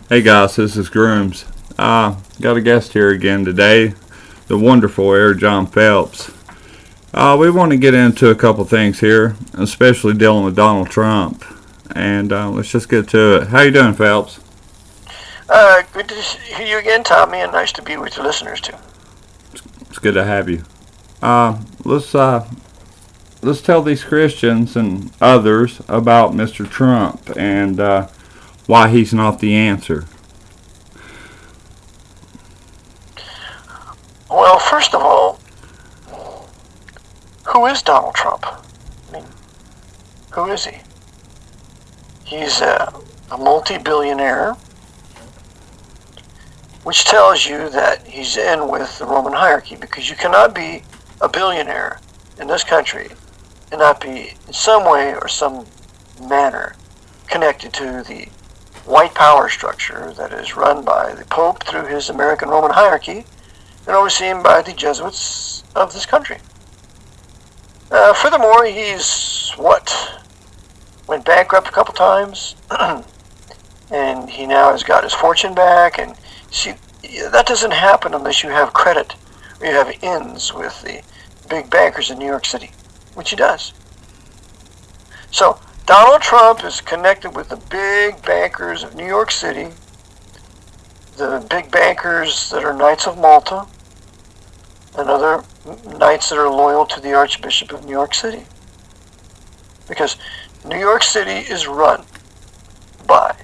Hey guys, this is Grooms. Got a guest here again today, the wonderful Jon Phelps. We want to get into a couple things here, especially dealing with Donald Trump. And let's just get to it. How you doing, Phelps? Good to hear you again, Tommy, and nice to be with your listeners too. It's good to have you. Let's tell these Christians and others about Mr. Trump and why he's not the answer. Well, first of all, who is Donald Trump? I mean, who is he? He's a multi-billionaire, which tells you that he's in with the Roman hierarchy, because you cannot be a billionaire in this country and not be in some way or some manner connected to the white power structure that is run by the Pope through his American Roman hierarchy and overseen by the Jesuits of this country. Furthermore, he's went bankrupt a couple times, and he now has got his fortune back. And see, that doesn't happen unless you have credit or you have ins with the big bankers in New York City, which he does. So Donald Trump is connected with the big bankers of New York City, the big bankers that are Knights of Malta, and other knights that are loyal to the Archbishop of New York City. Because New York City is run by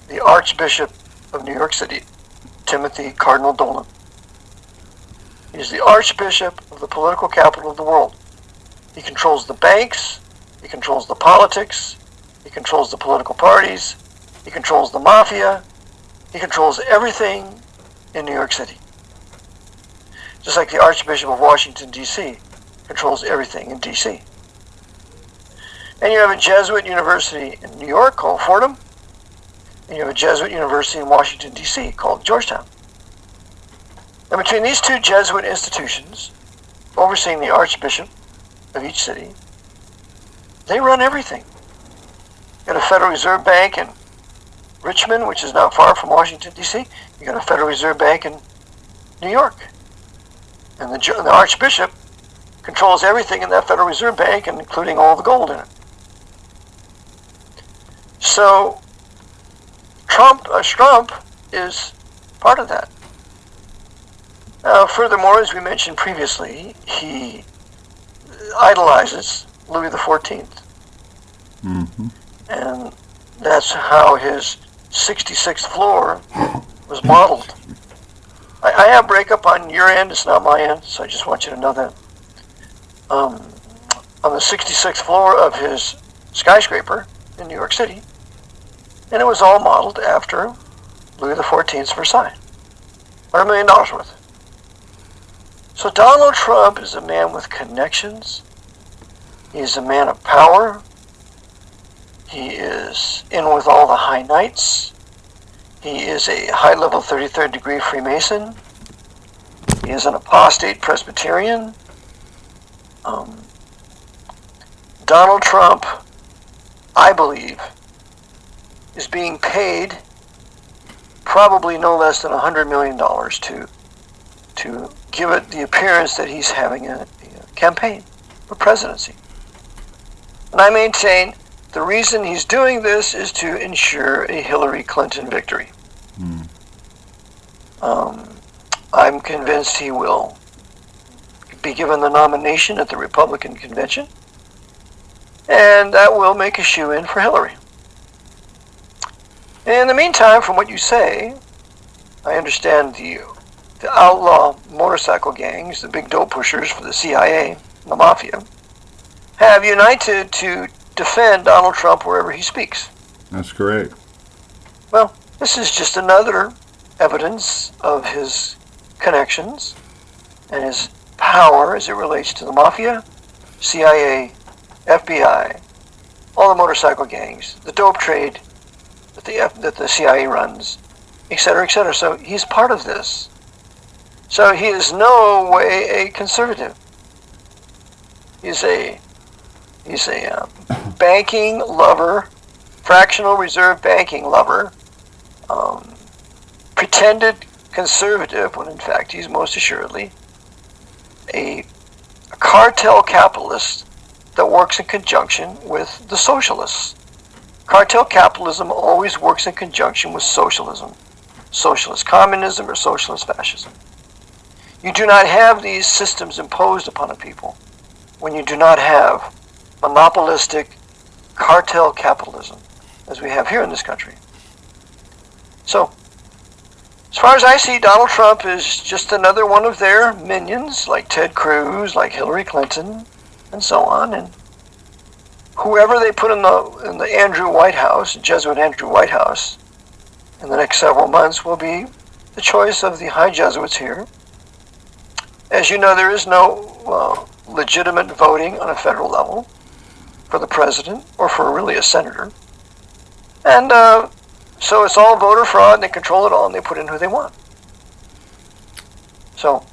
the Archbishop of New York City, Timothy Cardinal Dolan. He's the Archbishop of the political capital of the world. He controls the banks, he controls the politics, he controls the political parties, he controls the mafia, he controls everything in New York City. Just like the Archbishop of Washington, D.C. controls everything in D.C. And you have a Jesuit university in New York called Fordham, and you have a Jesuit university in Washington, D.C. called Georgetown. And between these two Jesuit institutions, overseeing the Archbishop of each city, they run everything. You got a Federal Reserve Bank in Richmond, which is not far from Washington, D.C. You got a Federal Reserve Bank in New York. And the Archbishop controls everything in that Federal Reserve Bank, including all the gold in it. So Trump is part of that. Furthermore, as we mentioned previously, he idolizes Louis XIV. Mm-hmm. And that's how his 66th floor was modeled. I have breakup on your end, it's not my end, so I just want you to know that. On the 66th floor of his skyscraper in New York City, and it was all modeled after Louis XIV's Versailles. $100 million worth. So Donald Trump is a man with connections. He's a man of power. He is in with all the high knights. He is a high-level 33rd degree Freemason. He is an apostate Presbyterian. Donald Trump, I believe, is being paid probably no less than $100 million to give it the appearance that he's having a campaign for presidency. And I maintain the reason he's doing this is to ensure a Hillary Clinton victory. I'm convinced he will be given the nomination at the Republican convention, and that will make a shoe-in for Hillary. In the meantime, from what you say, I understand the outlaw motorcycle gangs, the big dope pushers for the CIA, the mafia, have united to defend Donald Trump wherever he speaks. That's correct. Well, this is just another evidence of his connections and his power as it relates to the mafia, CIA, FBI, all the motorcycle gangs, the dope trade that the CIA runs, etc., etc. So he's part of this. So he is no way a conservative. He's a banking lover, fractional reserve banking lover, pretended conservative when in fact he's most assuredly a cartel capitalist that works in conjunction with the socialists. Cartel capitalism always works in conjunction with socialism, socialist communism or socialist fascism. You do not have these systems imposed upon a people when you do not have monopolistic cartel capitalism as we have here in this country. So, as far as I see, Donald Trump is just another one of their minions, like Ted Cruz, like Hillary Clinton, and so on. And whoever they put in the Andrew White House, Jesuit Andrew White House, in the next several months will be the choice of the high Jesuits here. As you know, there is no legitimate voting on a federal level for the president or for really a senator. And so it's all voter fraud, and they control it all, and they put in who they want. So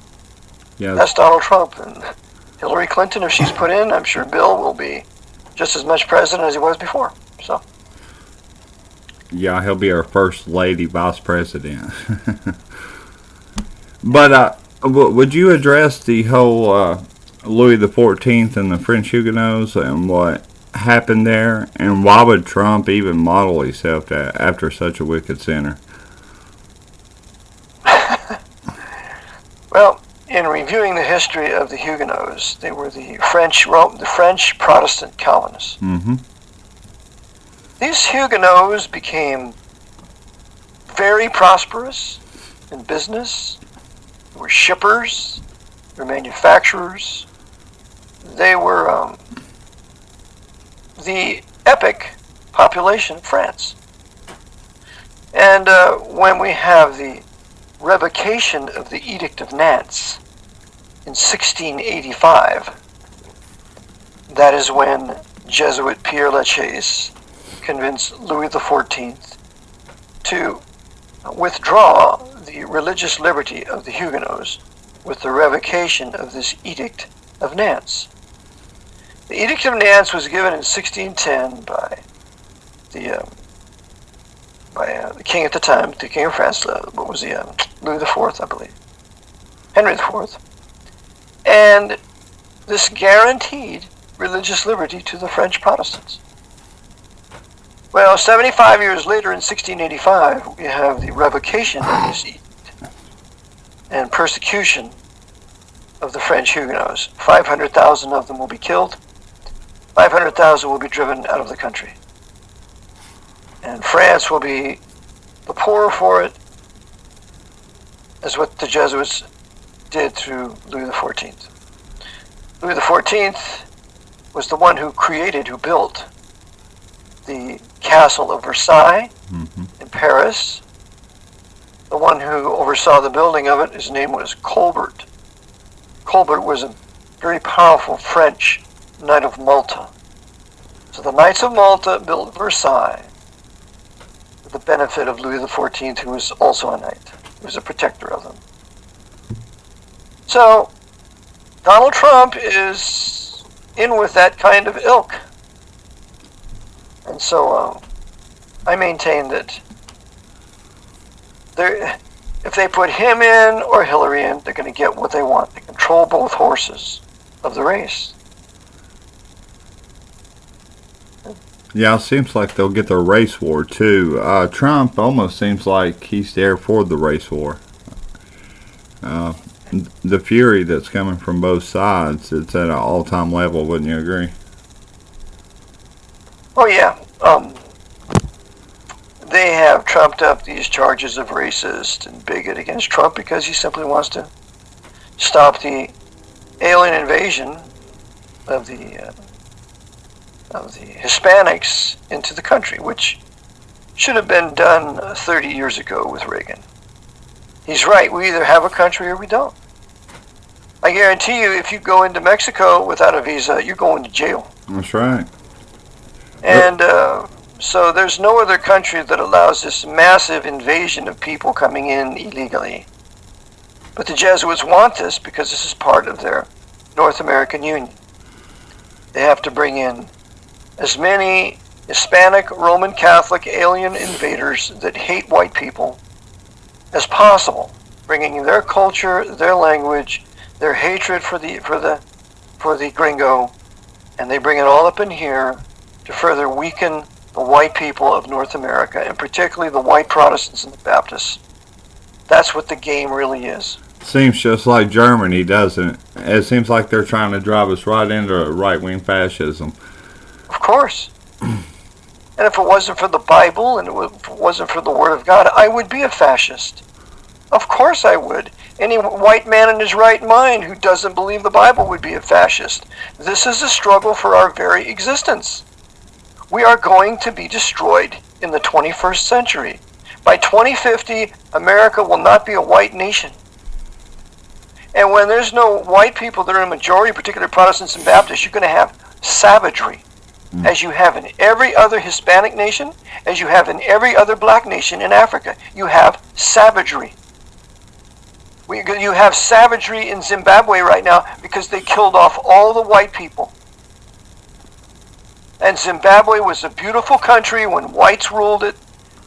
Yeah, that's Donald Trump. And Hillary Clinton, if she's put in, I'm sure Bill will be just as much president as he was before. So yeah, he'll be our first lady vice president. But would you address the whole Louis XIV and the French Huguenots and what happened there, and why would Trump even model himself after such a wicked sinner? Well, in reviewing the history of the Huguenots, they were the French Protestant Calvinists. Mm-hmm. These Huguenots became very prosperous in business. They were shippers, they were manufacturers. They were the epic population of France. And when we have the revocation of the Edict of Nantes in 1685, that is when Jesuit Pierre Lachaise convinced Louis XIV to withdraw the religious liberty of the Huguenots with the revocation of this Edict of Nantes. The Edict of Nantes was given in 1610 by the king at the time, the king of France. What was he? Louis IV, I believe. Henry IV. And this guaranteed religious liberty to the French Protestants. Well, 75 years later, in 1685, we have the revocation of this edict and persecution of the French Huguenots. 500,000 of them will be killed. 500,000 will be driven out of the country. And France will be the poorer for it, as what the Jesuits did through Louis XIV. Louis XIV was the one who built the Castle of Versailles in Paris. The one who oversaw the building of it, his name was Colbert. Colbert was a very powerful French Knight of Malta. So the Knights of Malta built Versailles for the benefit of Louis XIV, who was also a knight. He was a protector of them. So Donald Trump is in with that kind of ilk. And so I maintain that if they put him in or Hillary in, they're going to get what they want. They control both horses of the race. Yeah, it seems like they'll get the race war too. Trump almost seems like he's there for the race war. The fury that's coming from both sides, it's at an all-time level, wouldn't you agree? Oh yeah. They have trumped up these charges of racist and bigot against Trump because he simply wants to stop the alien invasion of the Hispanics into the country, which should have been done 30 years ago with Reagan. He's right. We either have a country or we don't. I guarantee you, if you go into Mexico without a visa, you're going to jail. That's right. And so there's no other country that allows this massive invasion of people coming in illegally. But the Jesuits want this because this is part of their North American Union. They have to bring in as many Hispanic, Roman Catholic, alien invaders that hate white people as possible, bringing their culture, their language, their hatred for the gringo, and they bring it all up in here to further weaken the white people of North America, and particularly the white Protestants and the Baptists. That's what the game really is. Seems just like Germany, doesn't it? It seems like they're trying to drive us right into right-wing fascism. Of course. And if it wasn't for the Bible, and if it wasn't for the Word of God, I would be a fascist. Of course I would. Any white man in his right mind who doesn't believe the Bible would be a fascist. This is a struggle for our very existence. We are going to be destroyed in the 21st century. By 2050, America will not be a white nation. And when there's no white people that are in a majority, particularly Protestants and Baptists, you're going to have savagery, as you have in every other Hispanic nation, as you have in every other black nation in Africa. You have savagery. You have savagery in Zimbabwe right now because they killed off all the white people. And Zimbabwe was a beautiful country when whites ruled it.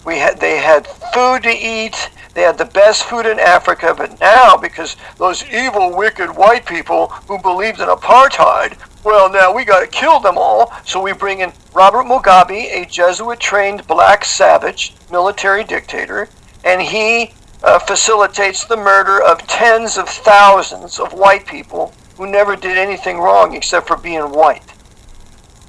They had food to eat. They had the best food in Africa. But now, because those evil, wicked white people who believed in apartheid, well, now we got to kill them all. So we bring in Robert Mugabe, a Jesuit-trained black savage military dictator, and he facilitates the murder of tens of thousands of white people who never did anything wrong except for being white.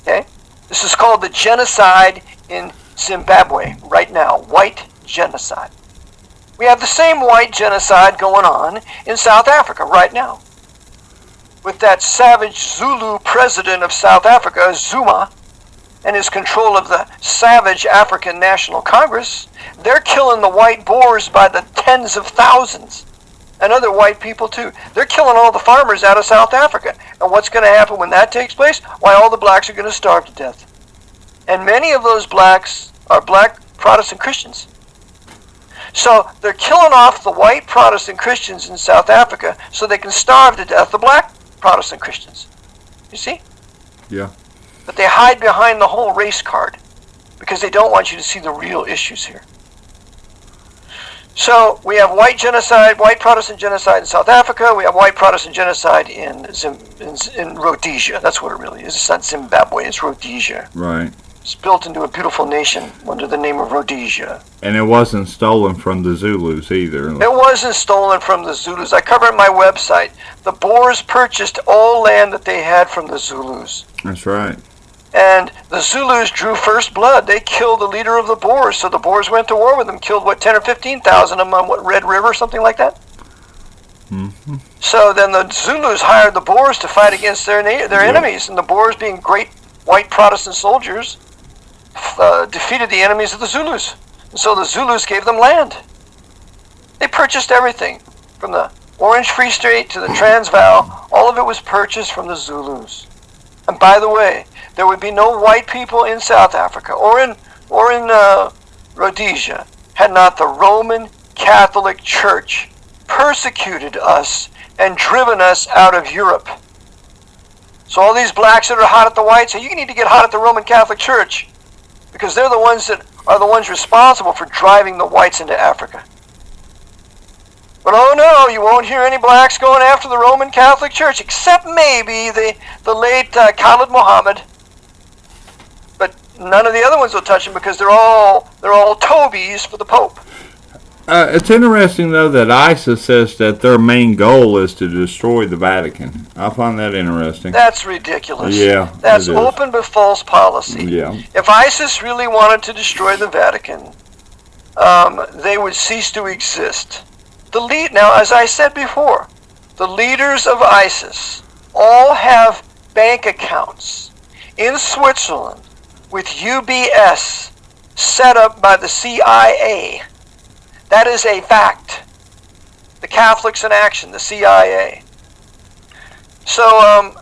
Okay? This is called the genocide in Zimbabwe right now. White genocide. We have the same white genocide going on in South Africa right now. With that savage Zulu president of South Africa, Zuma, and his control of the savage African National Congress, they're killing the white Boers by the tens of thousands. And other white people too. They're killing all the farmers out of South Africa. And what's going to happen when that takes place? Why, all the blacks are going to starve to death. And many of those blacks are black Protestant Christians. So they're killing off the white Protestant Christians in South Africa so they can starve to death the black Protestant Christians. You see? Yeah. But they hide behind the whole race card because they don't want you to see the real issues here. So we have white genocide, white Protestant genocide in South Africa. We have white Protestant genocide in Rhodesia. That's what it really is. It's not Zimbabwe, it's Rhodesia. Right. It's built into a beautiful nation under the name of Rhodesia. And it wasn't stolen from the Zulus either. It wasn't stolen from the Zulus. I cover it on my website. The Boers purchased all land that they had from the Zulus. That's right. And the Zulus drew first blood. They killed the leader of the Boers. So the Boers went to war with them, killed, 10 or 15,000 of them on, Red River, something like that? Mm-hmm. So then the Zulus hired the Boers to fight against their enemies. And the Boers, being great white Protestant soldiers, defeated the enemies of the Zulus. And so the Zulus gave them land. They purchased everything, from the Orange Free State to the Transvaal. All of it was purchased from the Zulus. And by the way, there would be no white people in South Africa or in Rhodesia had not the Roman Catholic Church persecuted us and driven us out of Europe. So all these blacks that are hot at the whites say, you need to get hot at the Roman Catholic Church, because they're the ones that are the ones responsible for driving the whites into Africa. But oh no, you won't hear any blacks going after the Roman Catholic Church, except maybe the late Khalid Muhammad. But none of the other ones will touch them because they're all Tobies for the Pope. It's interesting, though, that ISIS says that their main goal is to destroy the Vatican. I find that interesting. That's ridiculous. Yeah, that's open but false policy. Yeah. If ISIS really wanted to destroy the Vatican, they would cease to exist. Now, as I said before, the leaders of ISIS all have bank accounts in Switzerland with UBS set up by the CIA. That is a fact. The Catholics in Action, the CIA. So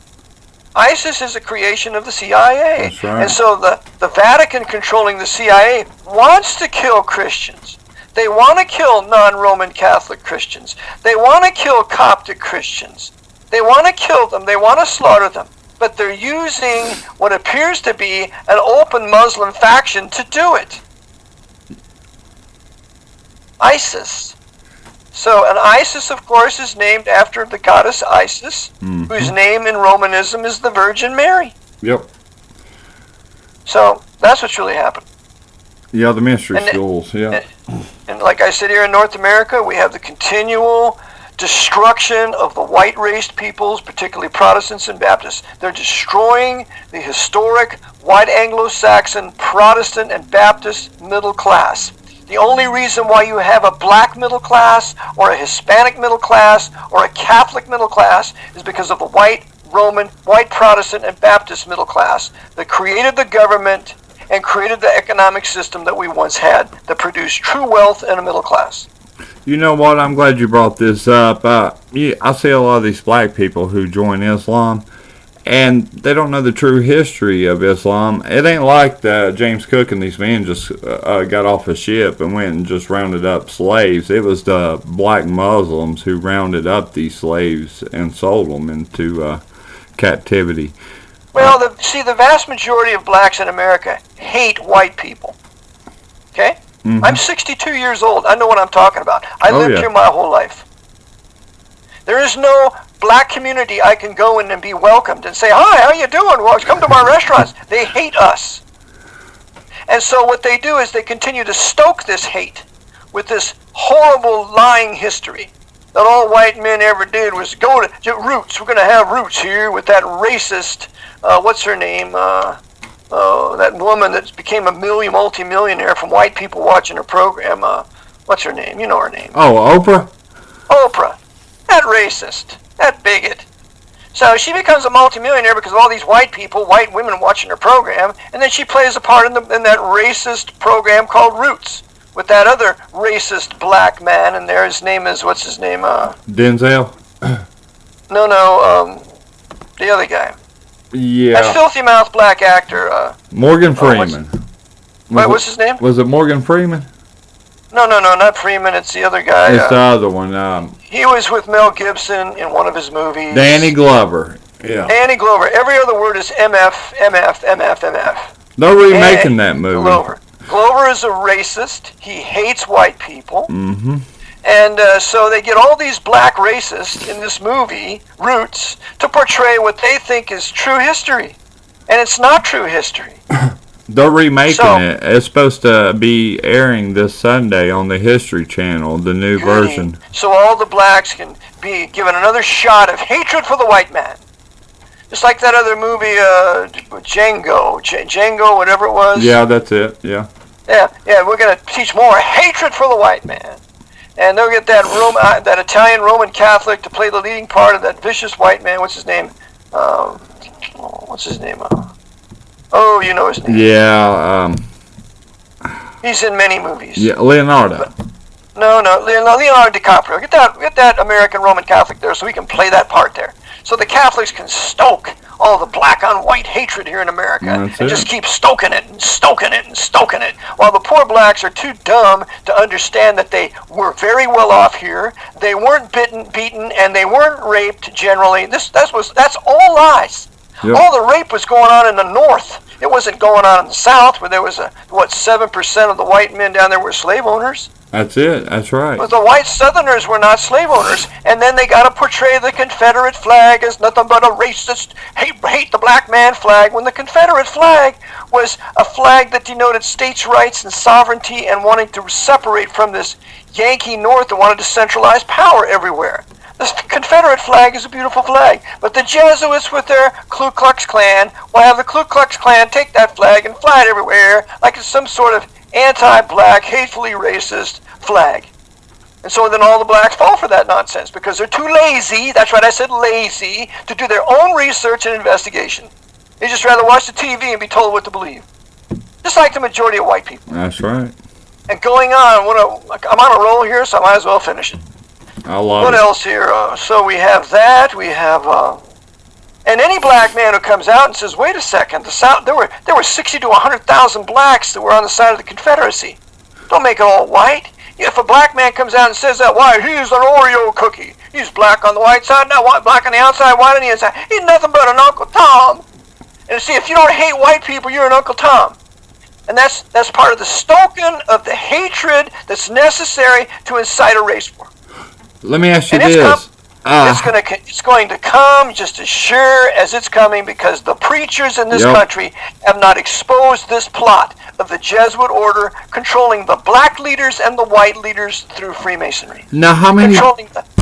ISIS is a creation of the CIA. That's right. And so the Vatican controlling the CIA wants to kill Christians. They want to kill non-Roman Catholic Christians. They want to kill Coptic Christians. They want to kill them. They want to slaughter them. but they're using what appears to be an open Muslim faction to do it. ISIS. So, and ISIS, of course, is named after the goddess Isis, whose name in Romanism is the Virgin Mary. Yep. So, that's what's really happened. Yeah, the mystery schools, yeah. And like I said, here in North America, we have the continual destruction of the white-raced peoples, particularly Protestants and Baptists. They're destroying the historic white Anglo-Saxon Protestant and Baptist middle class. The only reason why you have a black middle class or a Hispanic middle class or a Catholic middle class is because of the white Roman, white Protestant and Baptist middle class that created the government and created the economic system that we once had that produced true wealth and a middle class. You know what? I'm glad you brought this up. I see a lot of these black people who join Islam, and they don't know the true history of Islam. It ain't like James Cook and these men just got off a ship and went and just rounded up slaves. It was the black Muslims who rounded up these slaves and sold them into captivity. Well, the vast majority of blacks in America hate white people. Okay? Mm-hmm. I'm 62 years old. I know what I'm talking about. I lived here my whole life. There is no black community I can go in and be welcomed and say, "Hi, how you doing? Well, come to my restaurants." They hate us. And so what they do is they continue to stoke this hate with this horrible lying history that all white men ever did was go to Roots. We're going to have Roots here with that racist, what's her name? That woman that became a multi-millionaire from white people watching her program. What's her name? You know her name. Oh, Oprah? Oprah. That racist. That bigot. So she becomes a multi-millionaire because of all these white people, white women watching her program, and then she plays a part in that racist program called Roots with that other racist black man in there. His name is, what's his name? Denzel? No, the other guy. Yeah. That filthy mouth black actor. Morgan Freeman. What's his name? Was it Morgan Freeman? No, not Freeman. It's the other guy. It's the other one. He was with Mel Gibson in one of his movies. Danny Glover. Yeah. Danny Glover. Every other word is MF, MF, MF, MF. They're remaking that movie. Glover is a racist. He hates white people. Mm-hmm. And so they get all these black racists in this movie, Roots, to portray what they think is true history. And it's not true history. They're remaking it. It's supposed to be airing this Sunday on the History Channel, the new version. So all the blacks can be given another shot of hatred for the white man. Just like that other movie, Django, whatever it was. Yeah, that's it, yeah. Yeah, we're going to teach more hatred for the white man. And they'll get that Italian Roman Catholic to play the leading part of that vicious white man. What's his name? Oh, you know his name. Yeah. He's in many movies. Yeah, Leonardo. No, Leonardo DiCaprio. Get that American Roman Catholic there so we can play that part there. So the Catholics can stoke all the black on white hatred here in America and just keep stoking it and stoking it and stoking it, while the poor blacks are too dumb to understand that they were very well off here. They weren't beaten, and they weren't raped generally. That's all lies. Yep. All the rape was going on in the North. It wasn't going on in the South, where there was 7% of the white men down there were slave owners. That's it. That's right. But the white Southerners were not slave owners, and then they got to portray the Confederate flag as nothing but a racist, hate the black man flag, when the Confederate flag was a flag that denoted states' rights and sovereignty and wanting to separate from this Yankee North that wanted to centralize power everywhere. The Confederate flag is a beautiful flag, but the Jesuits with their Ku Klux Klan will have the Ku Klux Klan take that flag and fly it everywhere like it's some sort of anti-black, hatefully racist flag. And so then all the blacks fall for that nonsense because they're too lazy, that's right, I said lazy, to do their own research and investigation. They just rather watch the TV and be told what to believe. Just like the majority of white people. That's right. And going on, I'm on a roll here, so I might as well finish it. What else here? So we have that. We have, and any black man who comes out and says, "Wait a second, the South, there were 60 to 100,000 blacks that were on the side of the Confederacy. Don't make it all white. If a black man comes out and says that, why, he's an Oreo cookie. He's black on the white side, not white, black on the outside, white on the inside. He's nothing but an Uncle Tom. And see, if you don't hate white people, you're an Uncle Tom. And that's part of the stoking of the hatred that's necessary to incite a race war. Let me ask you and this. It's going to come just as sure as it's coming, because the preachers in this country have not exposed this plot of the Jesuit order controlling the black leaders and the white leaders through Freemasonry. Now, how many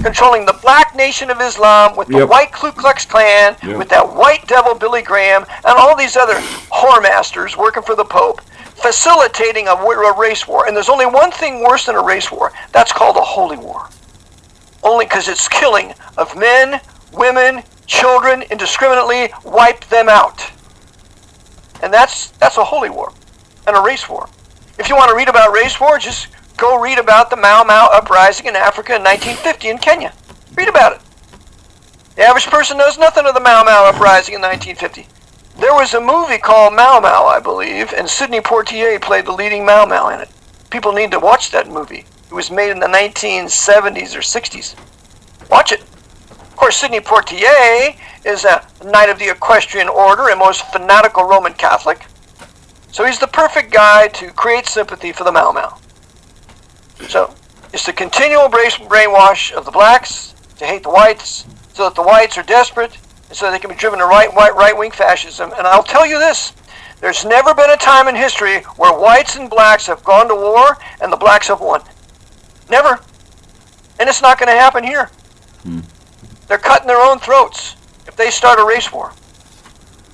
controlling the black nation of Islam with the white Ku Klux Klan, with that white devil Billy Graham, and all these other whoremasters working for the Pope, facilitating a race war. And there's only one thing worse than a race war. That's called a holy war. Only because it's killing of men, women, children, indiscriminately, wipe them out. And that's a holy war and a race war. If you want to read about race war, just go read about the Mau Mau uprising in Africa in 1950 in Kenya. Read about it. The average person knows nothing of the Mau Mau uprising in 1950. There was a movie called Mau Mau, I believe, and Sidney Poitier played the leading Mau Mau in it. People need to watch that movie. It was made in the 1970s or 60s. Watch it. Of course, Sidney Poitier is a Knight of the Equestrian Order and most fanatical Roman Catholic. So he's the perfect guy to create sympathy for the Mau Mau. So it's the continual brainwash of the blacks to hate the whites, so that the whites are desperate, and so they can be driven to right-wing fascism. And I'll tell you this. There's never been a time in history where whites and blacks have gone to war and the blacks have won. Never. And it's not going to happen here. They're cutting their own throats if they start a race war.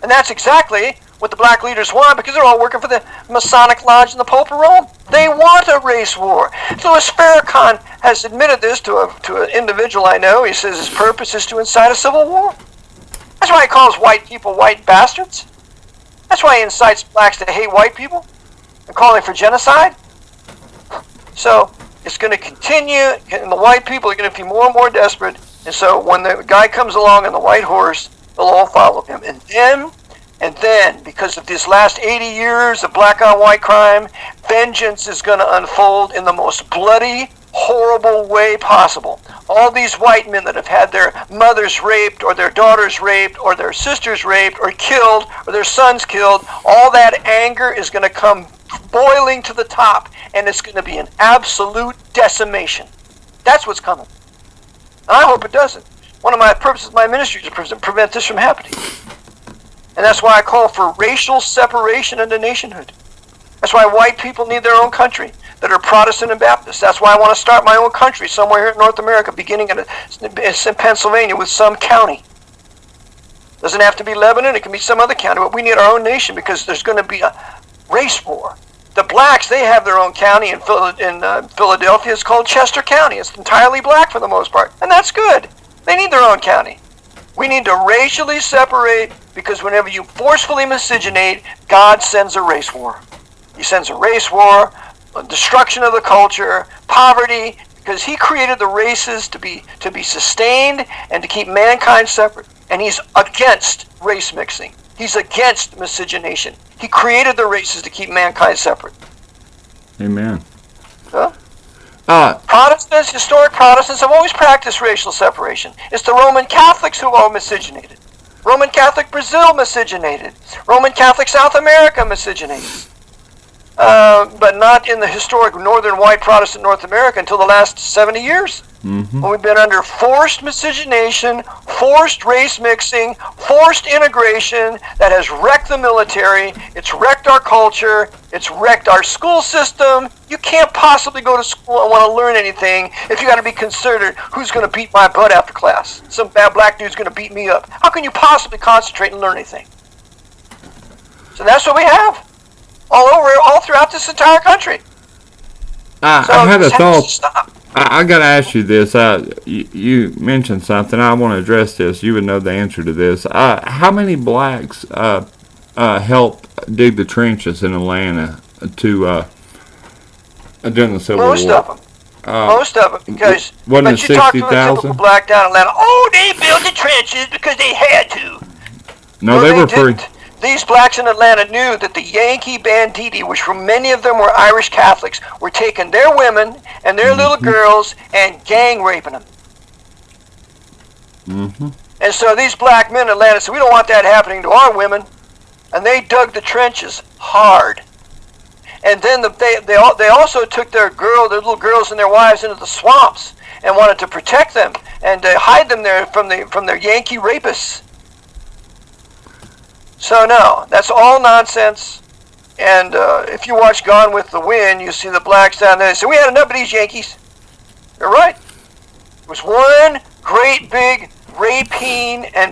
And that's exactly what the black leaders want, because they're all working for the Masonic Lodge and the Pope of Rome. They want a race war. Louis Farrakhan has admitted this to an individual I know. He says his purpose is to incite a civil war. That's why he calls white people white bastards. That's why he incites blacks to hate white people and calling for genocide. So it's going to continue, and the white people are going to be more and more desperate. And so when the guy comes along on the white horse, they'll all follow him. And then, because of these last 80 years of black on white crime, vengeance is going to unfold in the most bloody, horrible way possible. All these white men that have had their mothers raped, or their daughters raped, or their sisters raped, or killed, or their sons killed, all that anger is going to come boiling to the top, and it's going to be an absolute decimation. That's what's coming. And I hope it doesn't. One of my purposes of my ministry is to prevent this from happening. And that's why I call for racial separation into nationhood. That's why white people need their own country that are Protestant and Baptist. That's why I want to start my own country somewhere here in North America, beginning in Pennsylvania with some county. Doesn't have to be Lebanon, it can be some other county, but we need our own nation because there's going to be a race war. The blacks, they have their own county in Philadelphia. It's called Chester County. It's entirely black for the most part, and that's good. They need their own county. We need to racially separate, because whenever you forcefully miscegenate, God sends a race war. He sends a race war, a destruction of the culture, poverty, because he created the races to be sustained and to keep mankind separate. And he's against race mixing. He's against miscegenation. He created the races to keep mankind separate. Amen. Huh? Protestants, historic Protestants, have always practiced racial separation. It's the Roman Catholics who all miscegenated. Roman Catholic Brazil miscegenated. Roman Catholic South America miscegenated. But not in the historic northern white Protestant North America until the last 70 years. Mm-hmm. When we've been under forced miscegenation, forced race mixing, forced integration that has wrecked the military, it's wrecked our culture, it's wrecked our school system. You can't possibly go to school and want to learn anything if you got to be considered who's going to beat my butt after class. Some bad black dude's going to beat me up. How can you possibly concentrate and learn anything? So that's what we have. All throughout this entire country. I had a thought. I got to ask you this. You mentioned something. I want to address this. You would know the answer to this. How many blacks helped dig the trenches in Atlanta during the Civil War? Most of them. Because wasn't it 60,000? You talk to a typical black down in Atlanta. Oh, they built the trenches because they had to. No, they were free. these blacks in Atlanta knew that the Yankee banditti, which for many of them were Irish Catholics, were taking their women and their little girls and gang raping them. And so these black men in Atlanta said, we don't want that happening to our women. And they dug the trenches hard. And then they also took their little girls and their wives into the swamps and wanted to protect them and to hide them there from their Yankee rapists. So no, that's all nonsense. And if you watch Gone with the Wind, you see the blacks down there. They say, we had enough of these Yankees. You're right. It was one great big rapine and